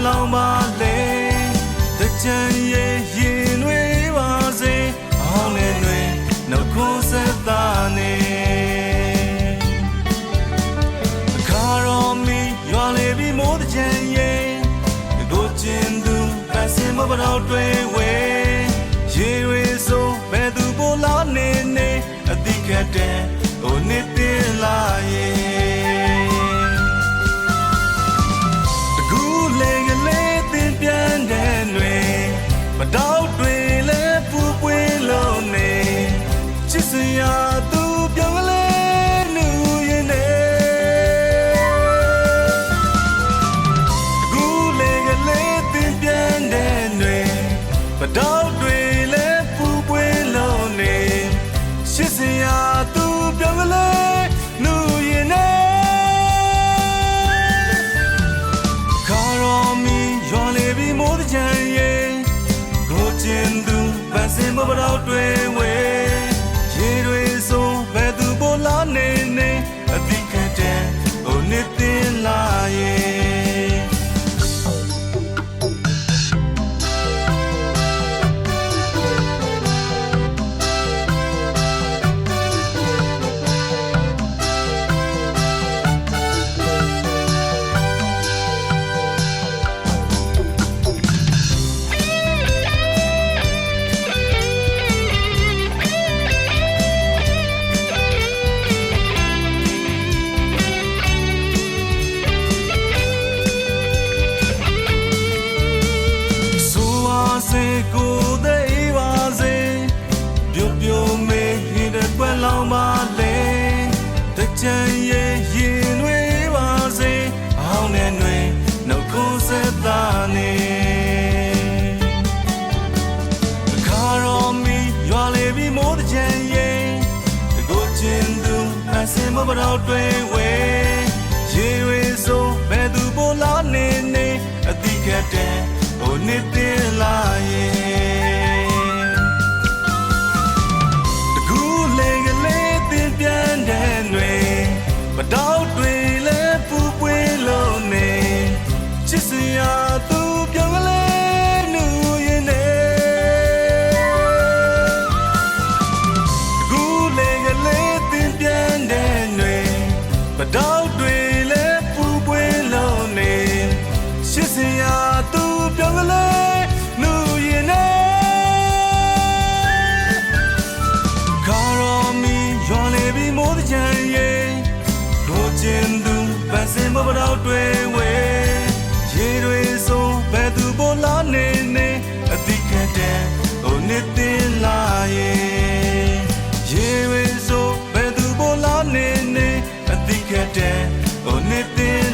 လောင်ပါလေတကြံရဲ့ရင်တွေပါစေအောင်နဲ့တွင်နှုတ်ခွန်းဆက်သားနေအခါတော်မီရွာလေပြီးမိုးတကြံရဲ့ကိုကျင်သူပန်းစင်မပတော်တွေဝဲရေတွေဆိုဘယ်သူပေါ်လာနေနေအတိကတဲ့ဟိုနေတင်လာရဲ့တကူလေကလေးတင်ပြန်တဲ့တွင်မတော်တွေလဲပူပွေးလုံးနေချစ်စရာသူပြောင်းကလေးနူရင်နေတကူလေကလေးတင်ပြန်တဲ့တွင်မတော်တွေလဲပူပွေးလုံးနေချစ်စရာသူပြောင်းကလေးနူရင်နေခါတော်မီရွာလေပြီးမိုးတကြံရဲ့ကိုကျင်သူပန်းစင်မပတော်တွေဝဲရေတွေဆိုဘယ်သူပေါ်လာနေနေအတိကတဲ့ဟိုနေတင်လာရဲ့ကိုသေးပါစေပြိုပြိုမေးရတဲ့ကွယ်လောင်ပါလေတကြံရဲ့ရင်တွေပါစေအောင်နဲ့တွင်နှုတ်ခွန်းဆက်သားနေအခါတော်မီရွာလေပြီးမိုးတကြံရဲ့ကိုကျင်သူပန်းစင်မပတော်တွေဝဲရေတွေဆိုဘယ်သူပေါ်လာနေနေအတိကတဲ့ဟိုနေတင်လာရဲ့တကူလေကလေးတင်ပြန်တဲ့တွင်မတော်တွေလဲပူပွေးလုံးနေချစ်စရာသူပြောင်းကလေးနူရင်နေတကူလေကလေးတင်ပြန်တဲ့တွင်မတော်တွေလဲပူပွေးလုံးနေချစ်စရာသူပြောင်းကလေးနူရင်နေခါတော်မီရွာလေပြီးမိုးတကြံရဲ့ကိုကျင်သူပန်းစင်မပတော်တွေဝဲရေတွေဆိုဘယ်သူပေါ်လာနေနေအတိကတဲ့ဟိုနေတင်လာရဲ့ရေတွေဆိုဘယ်သူပေါ်လာနေနေအတိကတဲ့ဟိုနေတင်